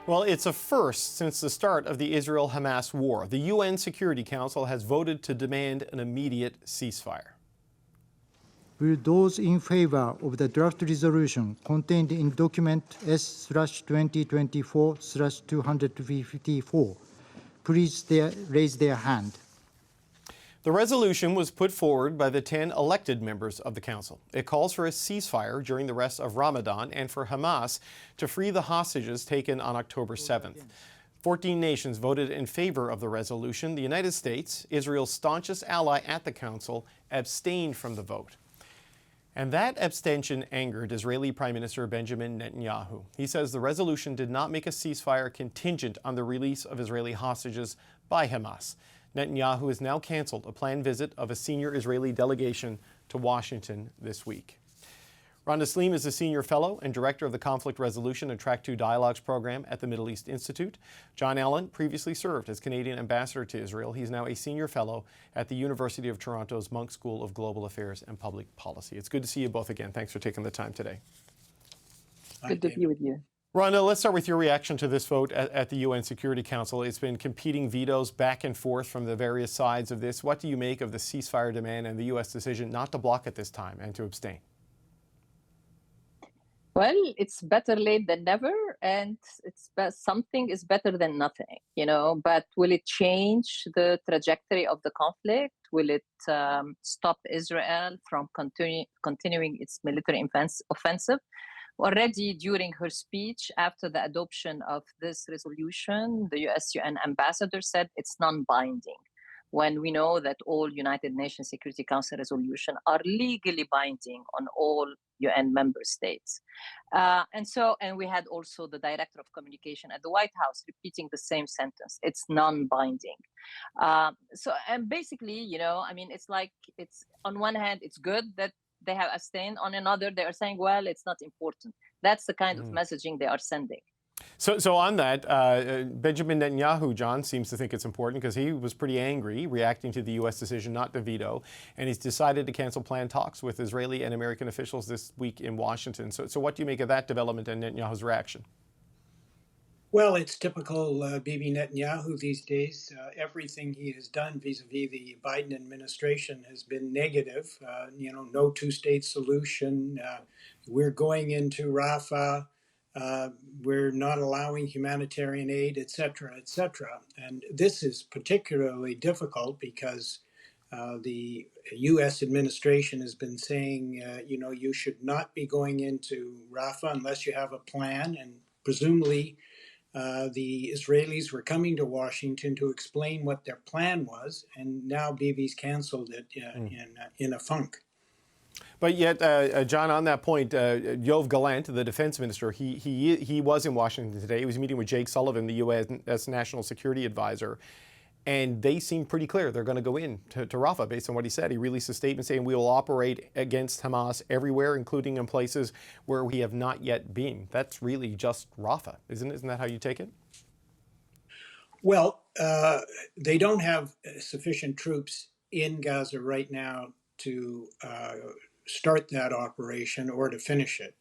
Well, it's a first since the start of the Israel-Hamas war. The UN Security Council has voted to demand an immediate ceasefire. Will those in favor of the draft resolution contained in document S/2024/254 please raise their hand? The resolution was put forward by the 10 elected members of the Council. It calls for a ceasefire during the rest of Ramadan and for Hamas to free the hostages taken on October 7th. 14 nations voted in favor of the resolution. The United States, Israel's staunchest ally at the Council, abstained from the vote. And that abstention angered Israeli Prime Minister Benjamin Netanyahu. He says the resolution did not make a ceasefire contingent on the release of Israeli hostages by Hamas. Netanyahu has now canceled a planned visit of a senior Israeli delegation to Washington this week. Randa Slim is a senior fellow and director of the Conflict Resolution and Track 2 Dialogues program at the Middle East Institute. Jon Allen previously served as Canadian ambassador to Israel. He's now a senior fellow at the University of Toronto's Munk School of Global Affairs and Public Policy. It's good to see you both again. Thanks for taking the time today. Good to be with you. Randa, let's start with your reaction to this vote at the UN Security Council. It's been competing vetoes back and forth from the various sides of this. What do you make of the ceasefire demand and the U.S. decision not to block it this time and to abstain? Well, it's better late than never, and something is better than nothing, But will it change the trajectory of the conflict? Will it stop Israel from continuing its military offensive? Already during her speech after the adoption of this resolution, the UN ambassador said it's non-binding, when we know that all United Nations Security Council resolutions are legally binding on all UN member states. And we had also the director of communication at the White House repeating the same sentence. It's non-binding. And basically, it's on one hand, it's good that they have abstained. On another, they are saying, well, it's not important. That's the kind of messaging they are sending. So on that, Benjamin Netanyahu, John, seems to think it's important because he was pretty angry reacting to the U.S. decision not to veto, and he's decided to cancel planned talks with Israeli and American officials this week in Washington. So what do you make of that development and Netanyahu's reaction? Well, it's typical Bibi Netanyahu these days. Everything he has done vis-a-vis the Biden administration has been negative. No two-state solution. We're going into Rafah. We're not allowing humanitarian aid, et cetera, et cetera. And this is particularly difficult because the U.S. administration has been saying, you should not be going into Rafah unless you have a plan. And presumably the Israelis were coming to Washington to explain what their plan was. And now Bibi's canceled it in a funk. But yet, John, on that point, Yoav Gallant, the defense minister, he was in Washington today. He was meeting with Jake Sullivan, the U.S. National Security Advisor, and they seem pretty clear they're going to go in to Rafah based on what he said. He released a statement saying we will operate against Hamas everywhere, including in places where we have not yet been. That's really just Rafah, isn't it? Isn't that how you take it? Well, they don't have sufficient troops in Gaza right now to start that operation or to finish it.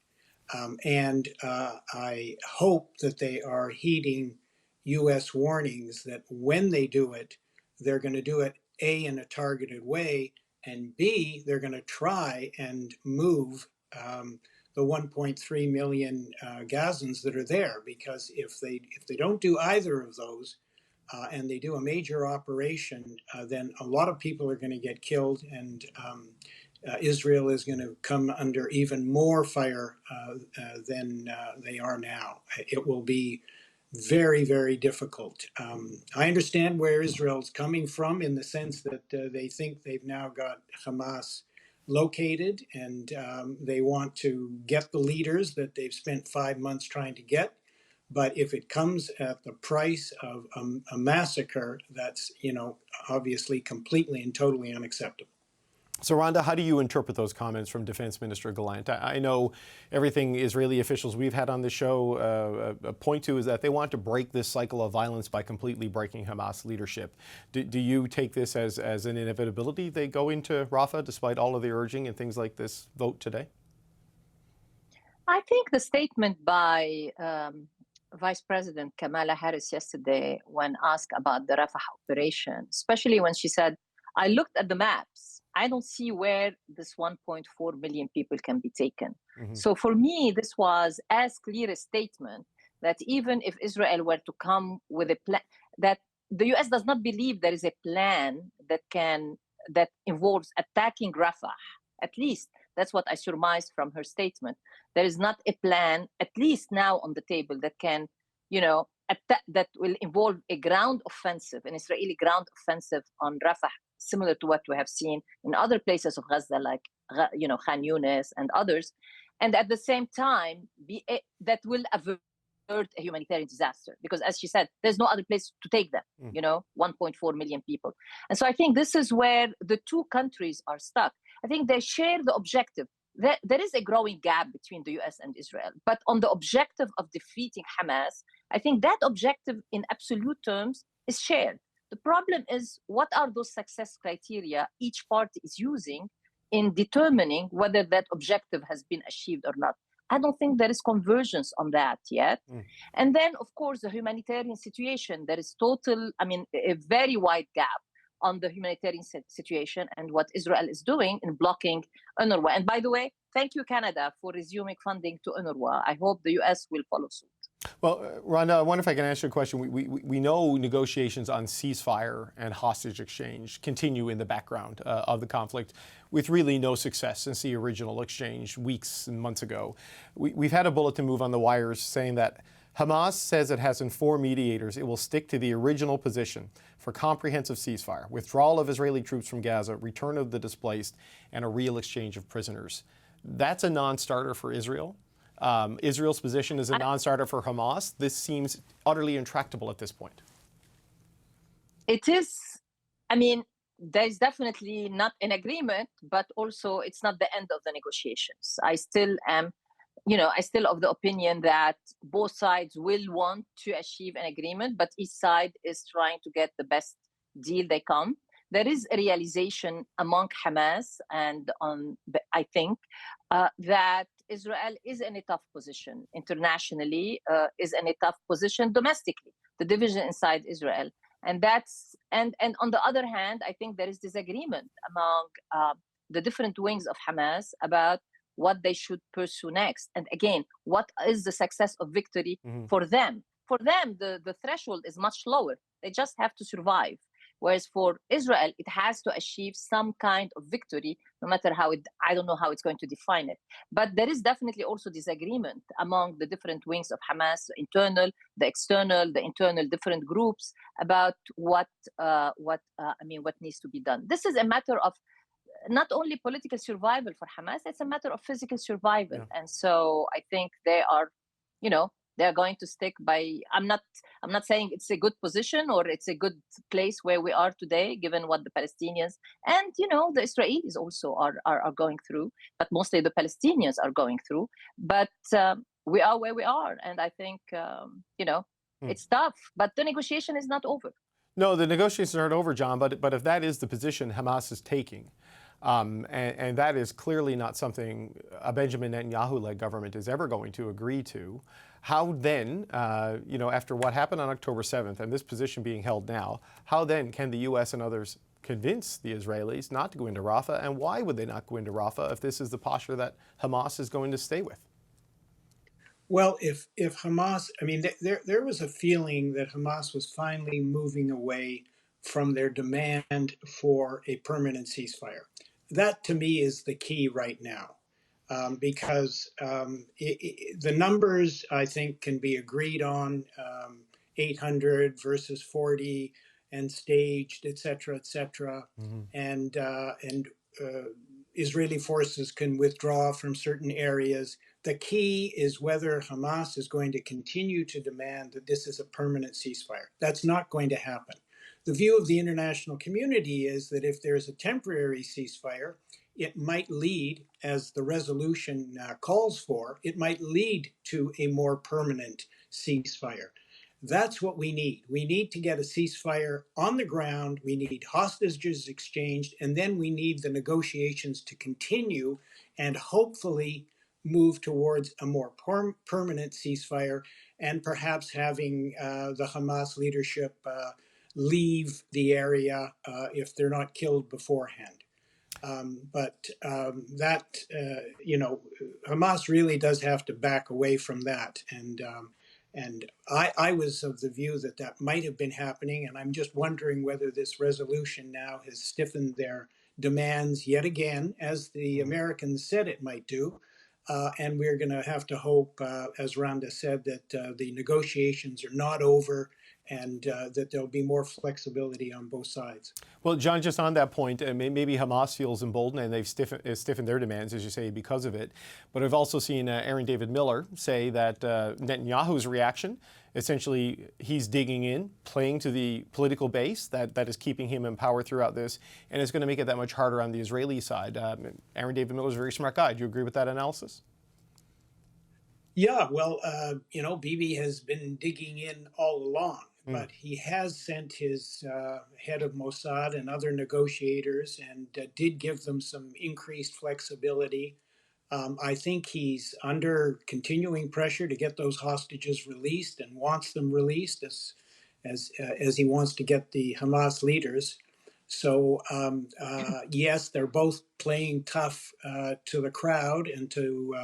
And I hope that they are heeding U.S. warnings that when they do it, they're going to do it, A, in a targeted way, and B, they're going to try and move the 1.3 million Gazans that are there. Because if they don't do either of those, and they do a major operation, then a lot of people are going to get killed, and Israel is going to come under even more fire than they are now. It will be very, very difficult. I understand where Israel's coming from in the sense that they think they've now got Hamas located, and they want to get the leaders that they've spent 5 months trying to get. But if it comes at the price of a massacre, that's, obviously completely and totally unacceptable. So, Randa, how do you interpret those comments from Defense Minister Gallant? I know everything Israeli officials we've had on the show point to is that they want to break this cycle of violence by completely breaking Hamas leadership. Do you take this as an inevitability they go into Rafah despite all of the urging and things like this vote today? I think the statement by Vice President Kamala Harris yesterday when asked about the Rafah operation, especially when she said, I looked at the maps. I don't see where this 1.4 million people can be taken. Mhm. So for me, this was as clear a statement that even if Israel were to come with a plan, that the US does not believe there is a plan that involves attacking Rafah. At least that's what I surmised from her statement. There is not a plan, at least now on the table, that can, that will involve a ground offensive, an Israeli ground offensive on Rafah, similar to what we have seen in other places of Gaza, like Khan Yunis and others, and at the same time that will avert a humanitarian disaster, because as she said, there's no other place to take them. 1.4 million people. And so I think this is where the two countries are stuck. I think they share the objective. There is a growing gap between the US and Israel, but on the objective of defeating Hamas, I think that objective in absolute terms is shared. The problem is, what are those success criteria each party is using in determining whether that objective has been achieved or not? I don't think there is convergence on that yet. And then, of course, the humanitarian situation, there is a very wide gap on the humanitarian situation and what Israel is doing in blocking UNRWA. And by the way, thank you, Canada, for resuming funding to UNRWA. I hope the US will follow suit. Well, Randa, I wonder if I can ask you a question. We know negotiations on ceasefire and hostage exchange continue in the background of the conflict with really no success since the original exchange weeks and months ago. We've had a bulletin move on the wires saying that Hamas says it has informed mediators it will stick to the original position for comprehensive ceasefire, withdrawal of Israeli troops from Gaza, return of the displaced, and a real exchange of prisoners. That's a non-starter for Israel. Israel's position is a non-starter for Hamas. This seems utterly intractable at this point. It is. There's definitely not an agreement, but also it's not the end of the negotiations. I still am of the opinion that both sides will want to achieve an agreement, but each side is trying to get the best deal they come. There is a realization among Hamas and I think that Israel is in a tough position internationally, is in a tough position domestically, the division inside Israel. And on the other hand, I think there is disagreement among the different wings of Hamas about what they should pursue next. And again, what is the success of victory for them? For them, the threshold is much lower. They just have to survive. Whereas for Israel, it has to achieve some kind of victory, no matter I don't know how it's going to define it. But there is definitely also disagreement among the different wings of Hamas, the internal, the external, the internal different groups about what needs to be done. This is a matter of not only political survival for Hamas, it's a matter of physical survival. Yeah. And so I think they are going to stick by. I'm not saying it's a good position or it's a good place where we are today, given what the Palestinians and the Israelis also are going through, but mostly the Palestinians are going through. But we are where we are, and I think it's tough. But the negotiation is not over. No, the negotiations aren't over, John. But if that is the position Hamas is taking, and that is clearly not something a Benjamin Netanyahu-led government is ever going to agree to, how then, after what happened on October 7th and this position being held now, how then can the U.S. and others convince the Israelis not to go into Rafah? And why would they not go into Rafah if this is the posture that Hamas is going to stay with? Well, if Hamas, there was a feeling that Hamas was finally moving away from their demand for a permanent ceasefire. That, to me, is the key right now, because the numbers, I think, can be agreed on, 800 versus 40 and staged, et cetera, and Israeli forces can withdraw from certain areas. The key is whether Hamas is going to continue to demand that this is a permanent ceasefire. That's not going to happen. The view of the international community is that if there's a temporary ceasefire, it might lead, as the resolution calls for, it might lead to a more permanent ceasefire. That's what we need. We need to get a ceasefire on the ground. We need hostages exchanged, and then we need the negotiations to continue and hopefully move towards a more permanent ceasefire. and perhaps having the Hamas leadership leave the area if they're not killed beforehand. Hamas really does have to back away from that. And I was of the view that that might have been happening, and I'm just wondering whether this resolution now has stiffened their demands yet again, as the Americans said it might do. And we're going to have to hope, as Randa said, that the negotiations are not over and that there'll be more flexibility on both sides. Well, John, just on that point, maybe Hamas feels emboldened and they've stiffened their demands, as you say, because of it. But I've also seen Aaron David Miller say that Netanyahu's reaction, essentially he's digging in, playing to the political base that is keeping him in power throughout this, and it's going to make it that much harder on the Israeli side. Aaron David Miller is a very smart guy. Do you agree with that analysis? Yeah, well, Bibi has been digging in all along. But he has sent his head of Mossad and other negotiators and did give them some increased flexibility. I think he's under continuing pressure to get those hostages released and wants them released as he wants to get the Hamas leaders. So yes, they're both playing tough to the crowd and to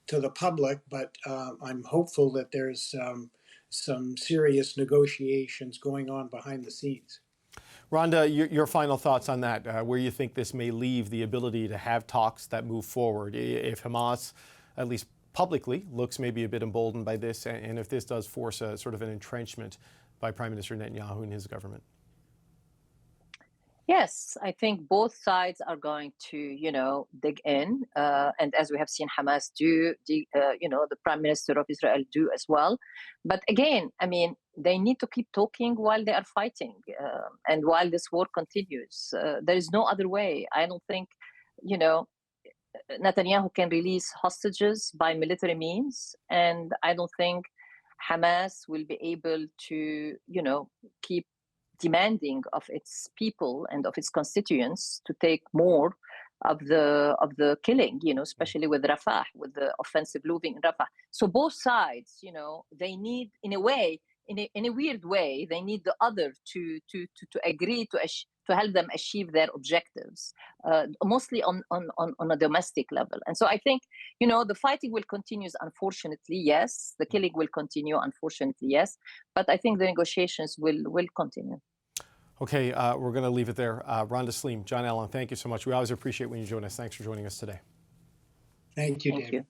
the public, but I'm hopeful that there's some serious negotiations going on behind the scenes. Randa, your final thoughts on that, where you think this may leave the ability to have talks that move forward, if Hamas, at least publicly, looks maybe a bit emboldened by this, and if this does force a sort of an entrenchment by Prime Minister Netanyahu and his government? Yes, I think both sides are going to, dig in. And as we have seen Hamas do, the Prime Minister of Israel do as well. But again, I mean, they need to keep talking while they are fighting and while this war continues. There is no other way. I don't think, Netanyahu can release hostages by military means. And I don't think Hamas will be able to, keep demanding of its people and of its constituents to take more of the killing, especially with Rafah, with the offensive moving in Rafah. So both sides, they need, in a way, in a weird way, they need the other to agree to help them achieve their objectives, mostly on a domestic level. And so I think, the fighting will continue, unfortunately, yes. The killing will continue, unfortunately, yes. But I think the negotiations will continue. Okay, we're going to leave it there. Randa Slim, Jon Allen, thank you so much. We always appreciate when you join us. Thanks for joining us today. Thank you, Thank David. you.